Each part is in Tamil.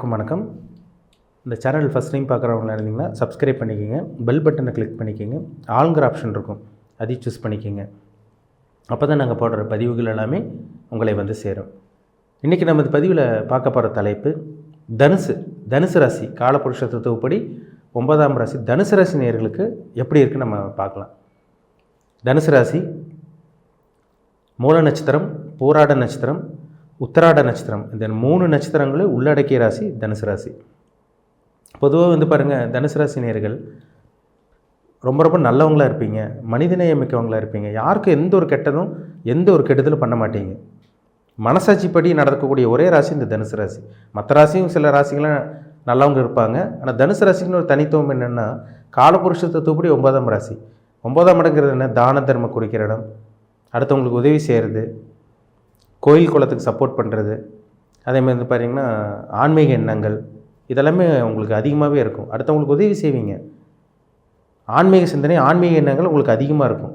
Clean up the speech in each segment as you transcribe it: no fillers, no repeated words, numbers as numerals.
அனைவருக்கும் வணக்கம். இந்த சேனல் ஃபஸ்ட் டைம் பார்க்குறவங்களா இருந்தீங்கன்னா சப்ஸ்கிரைப் பண்ணிக்கோங்க, பெல் பட்டனை கிளிக் பண்ணிக்கோங்க, ஆளுங்கிற ஆப்ஷன் இருக்கும் அதையும் சூஸ் பண்ணிக்கோங்க. அப்போ தான் நாங்கள் போடுற பதிவுகள் எல்லாமே உங்களை வந்து சேரும். இன்றைக்கி நம்ம இந்த பதிவில் பார்க்க போகிற தலைப்பு தனுசு ராசி. காலபுருஷ தத்துவப்படி 9ஆம் ராசி தனுசு ராசி நேயர்களுக்கு எப்படி இருக்குன்னு நம்ம பார்க்கலாம். தனுசு ராசி மூல நட்சத்திரம், பூராட நட்சத்திரம், உத்தராட நட்சத்திரம், இந்த 3 நட்சத்திரங்களும் உள்ளடக்கிய ராசி தனுசு ராசி. பொதுவாக வந்து பாருங்கள், தனுசு ராசி நேயர்கள் ரொம்ப நல்லவங்களாக இருப்பீங்க, மனிதநேயம் மிக்கவங்களாக இருப்பீங்க. யாருக்கும் எந்த ஒரு கெட்டதும் எந்த ஒரு கெடுதலும் பண்ண மாட்டீங்க. மனசாட்சிப்படி நடக்கக்கூடிய ஒரே ராசி இந்த தனுசு ராசி. மற்ற ராசியும் சில ராசிகளாம் நல்லவங்க இருப்பாங்க. ஆனால் தனுசு ராசிக்குன்னு ஒரு தனித்துவம் என்னென்னா, காலபுருஷ தத்துவப்படி 9ஆம் ராசி. 9ஆம் இடங்கிறது என்ன? தான தர்மம் குறிக்கிற இடம், அடுத்தவங்களுக்கு உதவி செய்கிறது, கோயில் குளத்துக்கு சப்போர்ட் பண்ணுறது, அதேமாதிரி வந்து பார்த்திங்கன்னா ஆன்மீக எண்ணங்கள், இதெல்லாமே உங்களுக்கு அதிகமாகவே இருக்கும். அடுத்தவங்களுக்கு உதவி செய்வீங்க. ஆன்மீக சிந்தனை, ஆன்மீக எண்ணங்கள் உங்களுக்கு அதிகமாக இருக்கும்.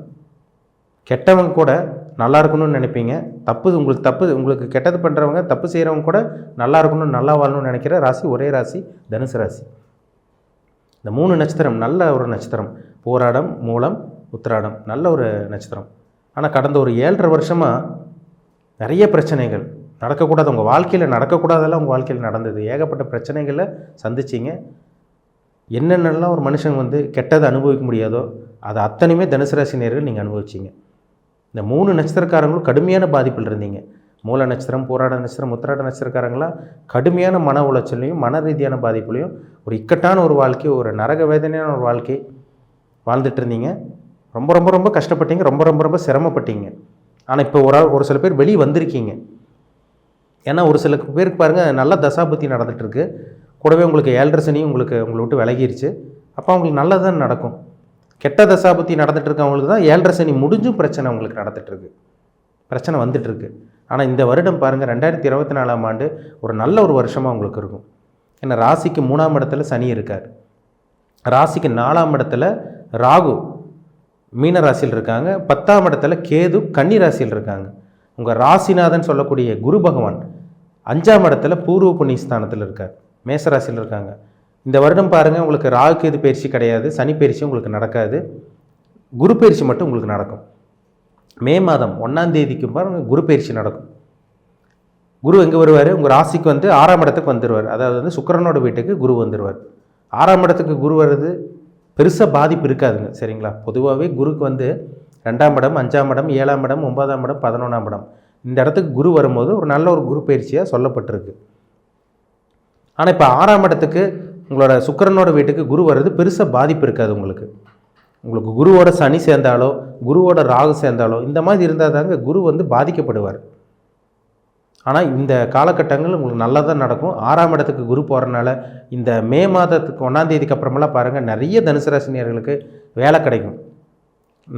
கெட்டவங்க கூட நல்லா இருக்கணும்னு நினைப்பீங்க. உங்களுக்கு கெட்டது பண்ணுறவங்க, தப்பு செய்கிறவங்க கூட நல்லா இருக்கணும், நல்லா வாழணும்னு நினைக்கிற ராசி ஒரே ராசி தனுசு ராசி. இந்த 3 நட்சத்திரம் நல்ல ஒரு நட்சத்திரம். போராடம், மூலம், உத்திராடம் நல்ல ஒரு நட்சத்திரம். ஆனால் கடந்த ஒரு 7.5 வருஷமாக நிறைய பிரச்சனைகள் நடக்கக்கூடாது, உங்கள் வாழ்க்கையில் நடக்கக்கூடாதெல்லாம் உங்கள் வாழ்க்கையில் நடந்தது. ஏகப்பட்ட பிரச்சனைகளை சந்திச்சிங்க. என்னென்னலாம் ஒரு மனுஷன் வந்து கெட்டதை அனுபவிக்க முடியாதோ அது அத்தனையுமே தனுசு ராசி நேயர்கள் நீங்கள் அனுபவிச்சிங்க. இந்த 3 நட்சத்திரக்காரங்களும் கடுமையான பாதிப்பில் இருந்தீங்க. மூல நட்சத்திரம், போராட நட்சத்திரம், உத்திராட நட்சத்திரக்காரங்களாம் கடுமையான மன உளைச்சலையும் மன ரீதியான பாதிப்புலையும் ஒரு இக்கட்டான ஒரு வாழ்க்கை, ஒரு நரக வேதனையான ஒரு வாழ்க்கை வாழ்ந்துட்டு இருந்தீங்க. ரொம்ப கஷ்டப்பட்டீங்க, ரொம்ப சிரமப்பட்டீங்க. ஆனால் இப்போ ஒரு சில பேர் வெளியே வந்திருக்கீங்க. ஏன்னா ஒரு சில பேருக்கு பாருங்கள், நல்ல தசாபுத்தி நடந்துகிட்ருக்கு, கூடவே உங்களுக்கு 7.5 சனி உங்களை விட்டு விலகிருச்சு. அப்போ அவங்களுக்கு நல்லதான் நடக்கும். கெட்ட தசாபுத்தி நடந்துகிட்ருக்கு அவங்களுக்கு தான் 7.5 சனி முடிஞ்சும் பிரச்சனை உங்களுக்கு நடந்துகிட்ருக்கு, பிரச்சனை வந்துட்டுருக்கு. ஆனால் இந்த வருடம் பாருங்கள், 2024ஆம் ஆண்டு ஒரு நல்ல ஒரு வருஷமாக உங்களுக்கு இருக்கும். ஏன்னா ராசிக்கு 3ஆம் இடத்துல சனி இருக்கார், ராசிக்கு 4ஆம் இடத்துல ராகு மீன ராசியில் இருக்காங்க, 10ஆம் இடத்துல கேது கன்னி ராசியில் இருக்காங்க. உங்கள் ராசிநாதன் சொல்லக்கூடிய குரு பகவான் 5ஆம் இடத்துல பூர்வ புண்ணியஸ்தானத்தில் இருக்கார், மேச ராசியில் இருக்காங்க. இந்த வருடம் பாருங்கள், உங்களுக்கு ராகு கேது பயிற்சி கிடையாது, சனி பயிற்சி உங்களுக்கு நடக்காது, குரு பயிற்சி மட்டும் உங்களுக்கு நடக்கும். மே மாதம் 1ஆம் தேதிக்கு பாருங்கள் குரு பயிற்சி நடக்கும். குரு எங்கே வருவார்? உங்கள் ராசிக்கு வந்து 6ஆம் இடத்துக்கு வந்துடுவார். அதாவது வந்து சுக்கிரனோட வீட்டுக்கு குரு வந்துடுவார். 6ஆம் இடத்துக்கு குரு வருது பெருசாக பாதிப்பு இருக்காதுங்க, சரிங்களா? பொதுவாகவே குருக்கு வந்து 2ஆம் இடம், 5ஆம் இடம், 7ஆம் இடம், 9ஆம் இடம், 11ஆம் இடம், இந்த இடத்துக்கு குரு வரும்போது ஒரு நல்ல ஒரு குரு பயிற்சியாக சொல்லப்பட்டிருக்கு. ஆனால் இப்போ 6ஆம் இடத்துக்கு உங்களோட சுக்கிரனோட வீட்டுக்கு குரு வர்றது பெருசாக பாதிப்பு இருக்காது உங்களுக்கு குருவோட சனி சேர்ந்தாலோ குருவோட ராகு சேர்ந்தாலோ இந்த மாதிரி இருந்தால் தாங்க குரு வந்து பாதிக்கப்படுவார். ஆனால் இந்த காலகட்டங்கள் உங்களுக்கு நல்லா தான் நடக்கும். 6ஆம் இடத்துக்கு குரு போகிறனால இந்த மே மாதத்துக்கு 1ஆம் தேதிக்கு அப்புறமெல்லாம் பாருங்கள், நிறைய தனுசு ராசினியர்களுக்கு வேலை கிடைக்கும்.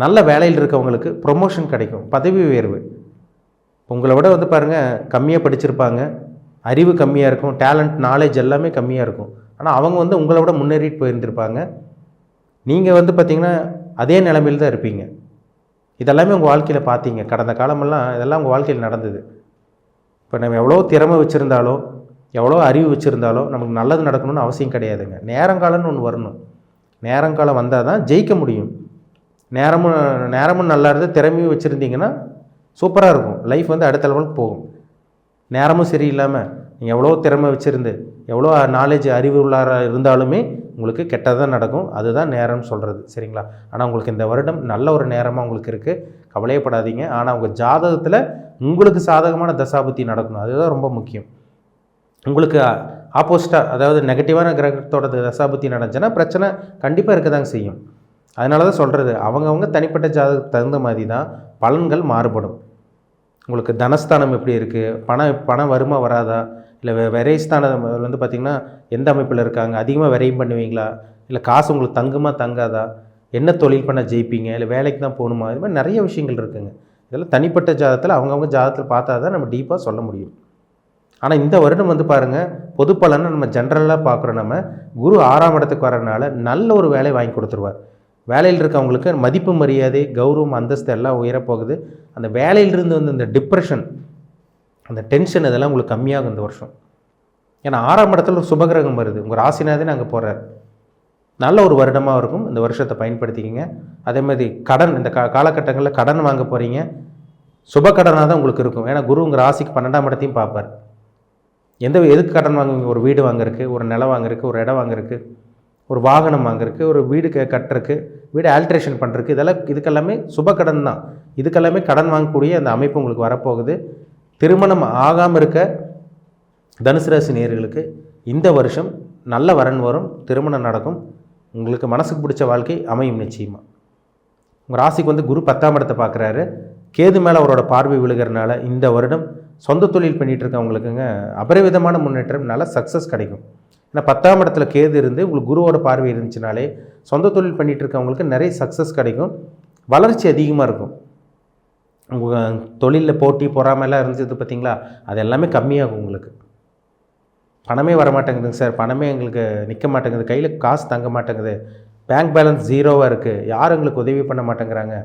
நல்ல வேலையில் இருக்கவங்களுக்கு ப்ரொமோஷன் கிடைக்கும், பதவி உயர்வு. உங்களை விட வந்து பாருங்கள் கம்மியாக படிச்சிருப்பாங்க, அறிவு கம்மியாக இருக்கும், டேலண்ட் நாலேஜ் எல்லாமே கம்மியாக இருக்கும். ஆனால் அவங்க வந்து உங்களை விட முன்னேறிட்டு போயிருந்திருப்பாங்க. நீங்கள் வந்து பார்த்திங்கன்னா அதே நிலைமையில் தான் இருப்பீங்க. இதெல்லாமே உங்கள் வாழ்க்கையில் பார்த்தீங்க. கடந்த காலமெல்லாம் இதெல்லாம் உங்கள் வாழ்க்கையில் நடந்தது. இப்போ நம்ம எவ்வளோ திறமை வச்சுருந்தாலோ எவ்வளோ அறிவு வச்சுருந்தாலோ நமக்கு நல்லது நடக்கணும்னு அவசியம் கிடையாதுங்க. நேரங்காலம்னு ஒன்று வரணும். நேரங்காலம் வந்தால் தான் ஜெயிக்க முடியும். நேரமும் நல்லா இருந்து திறமையும் வச்சுருந்தீங்கன்னா சூப்பராக இருக்கும், லைஃப் வந்து அடுத்த லெவலுக்கு போகும். நேரமும் சரியில்லாமல் நீங்கள் எவ்வளோ திறமை வச்சுருந்து எவ்வளோ நாலேஜ் அறிவு உள்ளார இருந்தாலுமே உங்களுக்கு கெட்டதான் நடக்கும். அதுதான் நேரம்னு சொல்கிறது, சரிங்களா? ஆனால் உங்களுக்கு இந்த வருடம் நல்ல ஒரு நேரமாக உங்களுக்கு இருக்குது, கவலையப்படாதீங்க. ஆனால் உங்கள் ஜாதகத்தில் உங்களுக்கு சாதகமான தசாபுத்தி நடக்கணும், அதுதான் ரொம்ப முக்கியம். உங்களுக்கு ஆப்போசிட்டாக, அதாவது நெகட்டிவான கிரகத்தோட தசாபுத்தி நடந்துச்சுன்னா பிரச்சனை கண்டிப்பாக இருக்க தாங்க செய்யும். அதனால தான் சொல்கிறது, அவங்கவுங்க தனிப்பட்ட ஜாதகத்துக்கு தகுந்த மாதிரி தான் பலன்கள் மாறுபடும். உங்களுக்கு தனஸ்தானம் எப்படி இருக்குது, பணம் வருமா வராதா, இல்லை விரைஸ்தானம் வந்து பார்த்திங்கன்னா எந்த அமைப்பில் இருக்காங்க, அதிகமாக விரையும் பண்ணுவீங்களா, இல்லை காசு உங்களுக்கு தங்குமா தங்காதா, என்ன தொழில் பண்ண ஜெயிப்பீங்க, இல்லை வேலைக்கு தான் போகணுமா, இது மாதிரி நிறைய விஷயங்கள் இருக்குதுங்க. இதெல்லாம் தனிப்பட்ட ஜாதகத்தில் அவங்கவுங்க ஜாதகத்தில் பார்த்தா தான் நம்ம டீப்பாக சொல்ல முடியும். ஆனால் இந்த வருடம் வந்து பாருங்கள், பொது பலனை நம்ம ஜென்ரலாக பார்க்குறோம். நம்ம குரு 6ஆம் இடத்துக்கு வரனால நல்ல ஒரு வேலை வாங்கி கொடுத்துருவார். வேலையில் இருக்கவங்களுக்கு மதிப்பு, மரியாதை, கௌரவம், அந்தஸ்து எல்லாம் உயரப்போகுது. அந்த வேலையிலிருந்து வந்து இந்த டிப்ரெஷன், அந்த டென்ஷன் இதெல்லாம் உங்களுக்கு கம்மியாகும் இந்த வருஷம். ஏன்னா 6ஆம் இடத்துல ஒரு சுபகிரகம் வருது, உங்கள் ராசிநாதன் அங்கே போகிறார். நல்ல ஒரு வருடமாக இருக்கும். இந்த வருஷத்தை பயன்படுத்திக்கிங்க. அதே மாதிரி கடன், இந்த காலகட்டங்களில் கடன் வாங்க போகிறீங்க, சுப கடனாக தான் உங்களுக்கு இருக்கும். ஏன்னா குரு உங்கள் ராசிக்கு 12ஆம் இடத்தையும் பார்ப்பார். எதுக்கு கடன் வாங்குவீங்க? ஒரு வீடு வாங்குறதுக்கு, ஒரு நிலம் வாங்குறதுக்கு, ஒரு இடம் வாங்குறதுக்கு, ஒரு வாகனம் வாங்குறதுக்கு, ஒரு வீடு கட்டுறதுக்கு, வீடு ஆல்ட்ரேஷன் பண்ணுறதுக்கு, இதுக்கெல்லாமே சுப கடன் தான். இதுக்கெல்லாமே கடன் வாங்கக்கூடிய அந்த அமைப்பு உங்களுக்கு வரப்போகுது. திருமணம் ஆகாமல் இருக்க தனுசு ராசி நேயர்களுக்கு இந்த வருஷம் நல்ல வரன் வரும், திருமணம் நடக்கும், உங்களுக்கு மனசுக்கு பிடிச்ச வாழ்க்கை அமையும் நிச்சயமாக. உங்கள் ராசிக்கு குரு 10ஆம் இடத்தை பார்க்குறாரு. கேது மேலே அவரோட பார்வை விழுகிறனால இந்த வருடம் சொந்த தொழில் பண்ணிகிட்டு இருக்கவங்களுக்குங்க அபரிவிதமான முன்னேற்றம், நல்ல சக்ஸஸ் கிடைக்கும். ஏன்னா 10ஆம் இடத்துல கேது இருந்து உங்களுக்கு குருவோட பார்வை இருந்துச்சுனாலே சொந்த தொழில் பண்ணிகிட்டு இருக்கவங்களுக்கு நிறைய சக்ஸஸ் கிடைக்கும், வளர்ச்சி அதிகமாக இருக்கும். உங்கள் தொழிலில் போட்டி பொறாமைலாம் இருந்தது பார்த்தீங்களா, அது எல்லாமே கம்மியாகும். உங்களுக்கு பணமே வரமாட்டேங்குதுங்க சார், பணமே எங்களுக்கு நிற்க மாட்டேங்குது, கையில் காசு தங்க மாட்டேங்குது, பேங்க் பேலன்ஸ் ஜீரோவாக இருக்குது, யாரும் எங்களுக்கு உதவி பண்ண மாட்டேங்கிறாங்க,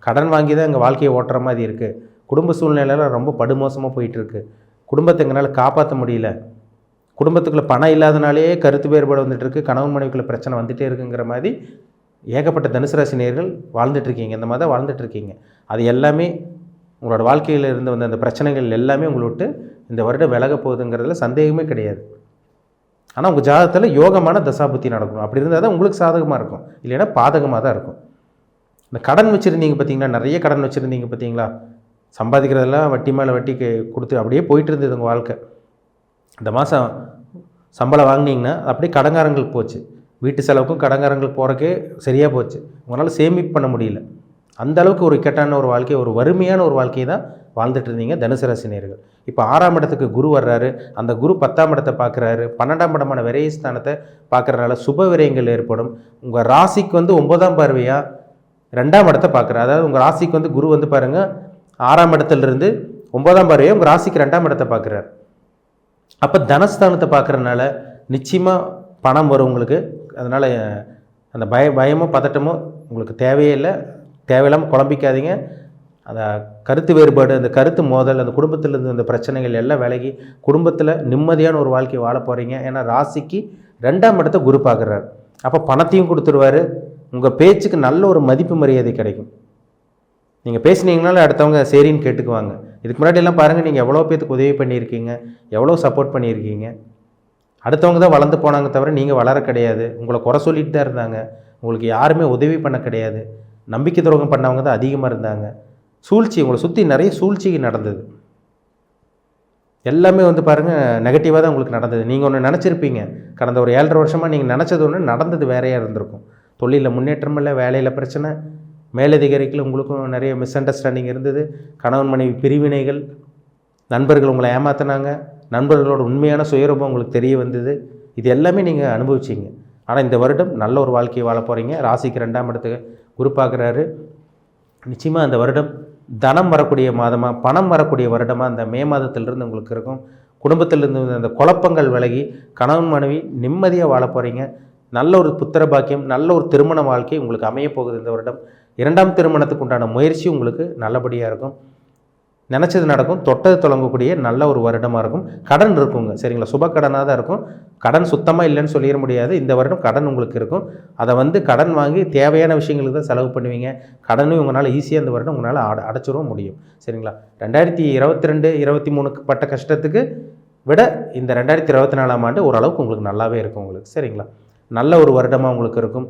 கடன் வாங்கி தான் எங்கள் வாழ்க்கையை ஓட்டுற மாதிரி இருக்குது, குடும்ப சூழ்நிலையெல்லாம் ரொம்ப படுமோசமாக போயிட்டுருக்கு, குடும்பத்தை எங்களால் காப்பாற்ற முடியல, குடும்பத்துக்குள்ளே பணம் இல்லாதனாலே கருத்து வேறுபாடு வந்துட்டுருக்கு, கணவன் மனைவிக்குள்ளே பிரச்சனை வந்துகிட்டே இருக்குங்கிற மாதிரி ஏகப்பட்ட தனுசு ராசி நேயர்கள் வாழ்ந்துட்டுருக்கீங்க. இந்த மாதிரி தான் வாழ்ந்துட்டுருக்கீங்க. அது எல்லாமே உங்களோட வாழ்க்கையில் இருந்து வந்த அந்த பிரச்சனைகள் எல்லாமே உங்களை விட்டு இந்த வருடம் விலக போகுதுங்கிறதுல சந்தேகமே கிடையாது. ஆனால் உங்கள் ஜாதகத்தில் யோகமான தசாபுத்தி நடக்கணும். அப்படி இருந்தால் தான் உங்களுக்கு சாதகமாக இருக்கும், இல்லைன்னா பாதகமாக தான் இருக்கும். இந்த கடன் வச்சுருந்தீங்க பார்த்தீங்களா, நிறைய கடன் வச்சுருந்தீங்க பார்த்தீங்களா, சம்பாதிக்கிறதெல்லாம் வட்டி மேலே வட்டி கொடுத்து அப்படியே போயிட்டு இருந்தது உங்கள் வாழ்க்கை. இந்த மாதம் சம்பளம் வாங்கினீங்கன்னா அப்படியே கடங்காரங்களுக்கு போச்சு, வீட்டு செலவுக்கும் கடங்காரங்களுக்கு போகிறக்கே சரியாக போச்சு, உங்களால் சேமிப்பு பண்ண முடியல. அந்த அளவுக்கு ஒரு இக்கட்டான ஒரு வாழ்க்கை, ஒரு வறுமையான ஒரு வாழ்க்கையை தான் வாழ்ந்துட்டு இருந்தீங்க தனுசு ராசி நேயர்கள். இப்போ 6ஆம் இடத்துக்கு குரு வர்றாரு, அந்த குரு 10ஆம் இடத்தை பார்க்குறாரு, 12ஆம் இடமான விரயஸ்தானத்தை பார்க்குறதுனால சுப விரயங்கள் ஏற்படும். உங்கள் ராசிக்கு 9ஆம் பார்வையாக 2ஆம் இடத்தை பார்க்குறாரு. அதாவது உங்கள் ராசிக்கு குரு பாருங்கள் 6ஆம் இடத்துலேருந்து 9ஆம் பார்வையாக உங்கள் ராசிக்கு 2ஆம் இடத்தை பார்க்குறாரு. அப்போ தனஸ்தானத்தை பார்க்குறதுனால நிச்சயமாக பணம் வரும் உங்களுக்கு. அதனால் அந்த பயமோ பதட்டமோ உங்களுக்கு தேவையே இல்லை, தேவையில்லாமல் குழம்பிக்காதீங்க. அந்த கருத்து வேறுபாடு, அந்த கருத்து மோதல், அந்த குடும்பத்தில் இருந்து அந்த பிரச்சனைகள் எல்லாம் விலகி குடும்பத்தில் நிம்மதியான ஒரு வாழ்க்கையை வாழ போகிறீங்க. ஏன்னா ராசிக்கு 2ஆம் இடத்தை குரு பார்க்குறாரு. அப்போ பணத்தையும் கொடுத்துருவார், உங்கள் பேச்சுக்கு நல்ல ஒரு மதிப்பு மரியாதை கிடைக்கும். நீங்கள் பேசுனீங்கனாலும் அடுத்தவங்க சரின்னு கேட்டுக்குவாங்க. இதுக்கு முன்னாடி எல்லாம் பாருங்கள், நீங்கள் எவ்வளோ பேத்துக்கு உதவி பண்ணியிருக்கீங்க, எவ்வளோ சப்போர்ட் பண்ணியிருக்கீங்க. அடுத்தவங்க தான் வளர்ந்து போனாங்க தவிர நீங்கள் வளர கிடையாது. உங்களை குறை சொல்லிட்டு தான் இருந்தாங்க, உங்களுக்கு யாருமே உதவி பண்ண கிடையாது. நம்பிக்கை துரோகம் பண்ணவங்க தான் அதிகமாக இருந்தாங்க. சூழ்ச்சி, உங்களை சுற்றி நிறைய சூழ்ச்சி நடந்தது. எல்லாமே பாருங்கள் நெகட்டிவாக தான் உங்களுக்கு நடந்தது. நீங்கள் ஒன்று நினச்சிருப்பீங்க, கடந்த ஒரு 7.5 வருஷமாக நீங்கள் நினச்சது ஒன்று, நடந்தது வேறையாக இருந்திருக்கும். தொழிலில் முன்னேற்றம் இல்லை, வேலையில் பிரச்சனை, மேலதிகாரிகள் உங்களுக்கும் நிறைய மிஸ் அண்டர்ஸ்டாண்டிங் இருந்தது, கணவன் மனைவி பிரிவினைகள், நண்பர்கள் உங்களை ஏமாற்றினாங்க, நண்பர்களோட உண்மையான சுயரூபம் உங்களுக்கு தெரிய வந்தது. இது எல்லாமே நீங்கள் அனுபவிச்சிங்க. ஆனால் இந்த வருடம் நல்ல ஒரு வாழ்க்கையை வாழ போகிறீங்க. ராசிக்கு 2ஆம் இடத்துக்கு குரு பார்க்குறாரு. நிச்சயமாக அந்த வருடம் தனம் வரக்கூடிய மாதமாக, பணம் வரக்கூடிய வருடமாக அந்த மே மாதத்திலிருந்து உங்களுக்கு இருக்கும். குடும்பத்திலிருந்து அந்த குழப்பங்கள் விலகி கணவன் மனைவி நிம்மதியாக வாழ போகிறீங்க. நல்ல ஒரு புத்திர பாக்கியம், நல்ல ஒரு திருமண வாழ்க்கை உங்களுக்கு அமைய போகுது இந்த வருடம். 2ஆம் திருமணத்துக்கு உண்டான முயற்சி உங்களுக்கு நல்லபடியாக இருக்கும். நினச்சது நடக்கும், தொட்டது தொடங்கக்கூடிய நல்ல ஒரு வருடமாக இருக்கும். கடன் இருக்குங்க, சரிங்களா, சுப கடனாக தான் இருக்கும். கடன் சுத்தமாக இல்லைன்னு சொல்லிட முடியாது. இந்த வருடம் கடன் உங்களுக்கு இருக்கும். அதை கடன் வாங்கி தேவையான விஷயங்களுக்கு தான் செலவு பண்ணுவீங்க. கடனும் உங்களால் ஈஸியாக இந்த வருடம் உங்களால் அடைச்சிடவும் முடியும், சரிங்களா. 2022, 2023 பட்ட கஷ்டத்துக்கு விட இந்த 2024ஆம் ஆண்டு ஓரளவுக்கு உங்களுக்கு நல்லாவே இருக்கும் உங்களுக்கு, சரிங்களா. நல்ல ஒரு வருடமாக உங்களுக்கு இருக்கும்.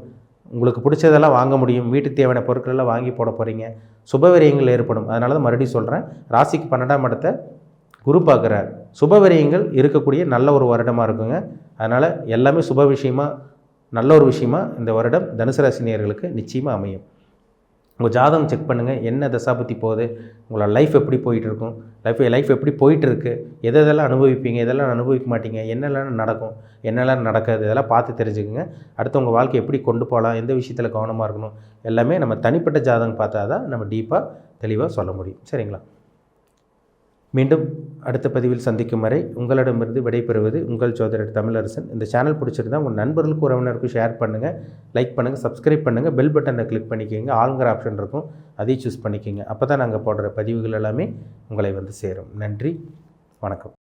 உங்களுக்கு பிடிச்சதெல்லாம் வாங்க முடியும், வீட்டுக்கு தேவையான பொருட்களெல்லாம் வாங்கி போட போகிறீங்க. சுபவிரயங்கள் ஏற்படும். அதனால தான் மறுபடியும் சொல்கிறேன், ராசிக்கு 12ஆம் இடத்தை குரு பார்க்குறார். சுபவிரயங்கள் இருக்கக்கூடிய நல்ல ஒரு வருடமாக இருக்குங்க. அதனால் எல்லாமே சுப விஷயமாக, நல்ல ஒரு விஷயமாக இந்த வருடம் தனுசு ராசி நேயர்களுக்கு நிச்சயமாக அமையும். உங்கள் ஜாதகம் செக் பண்ணுங்கள், என்ன தசாபுத்தி போகுது, உங்களோட லைஃப் எப்படி போயிட்டுருக்கும், லைஃப் எப்படி போயிட்டுருக்கு, எதெல்லாம் அனுபவிப்பீங்க, எதெல்லாம் அனுபவிக்க மாட்டீங்க, என்னெல்லாம் நடக்கும், என்னெல்லாம் நடக்காது, இதெல்லாம் பார்த்து தெரிஞ்சுக்குங்க. அடுத்து உங்கள் வாழ்க்கை எப்படி கொண்டு போகலாம், எந்த விஷயத்தில் கவனமாக இருக்கணும், எல்லாமே நம்ம தனிப்பட்ட ஜாதகம் பார்த்தா தான் நம்ம டீப்பாக தெளிவாக சொல்ல முடியும், சரிங்களா. மீண்டும் அடுத்த பதிவில் சந்திக்கும் வரை உங்களிடமிருந்து விடைபெறுவது உங்கள் ஜோதிடர் தமிழரசன். இந்த சேனல் பிடிச்சிருந்தால் உங்கள் நண்பர்களுக்கு உறவினருக்கும் ஷேர் பண்ணுங்கள், லைக் பண்ணுங்கள், சப்ஸ்கிரைப் பண்ணுங்கள், பெல் பட்டனை கிளிக் பண்ணிக்கோங்க, ஆளுங்கிற ஆப்ஷன் இருக்கும், அதையும் சூஸ் பண்ணிக்கோங்க. அப்போ தான் நாங்கள் போடுற பதிவுகள் எல்லாமே உங்களை சேரும். நன்றி, வணக்கம்.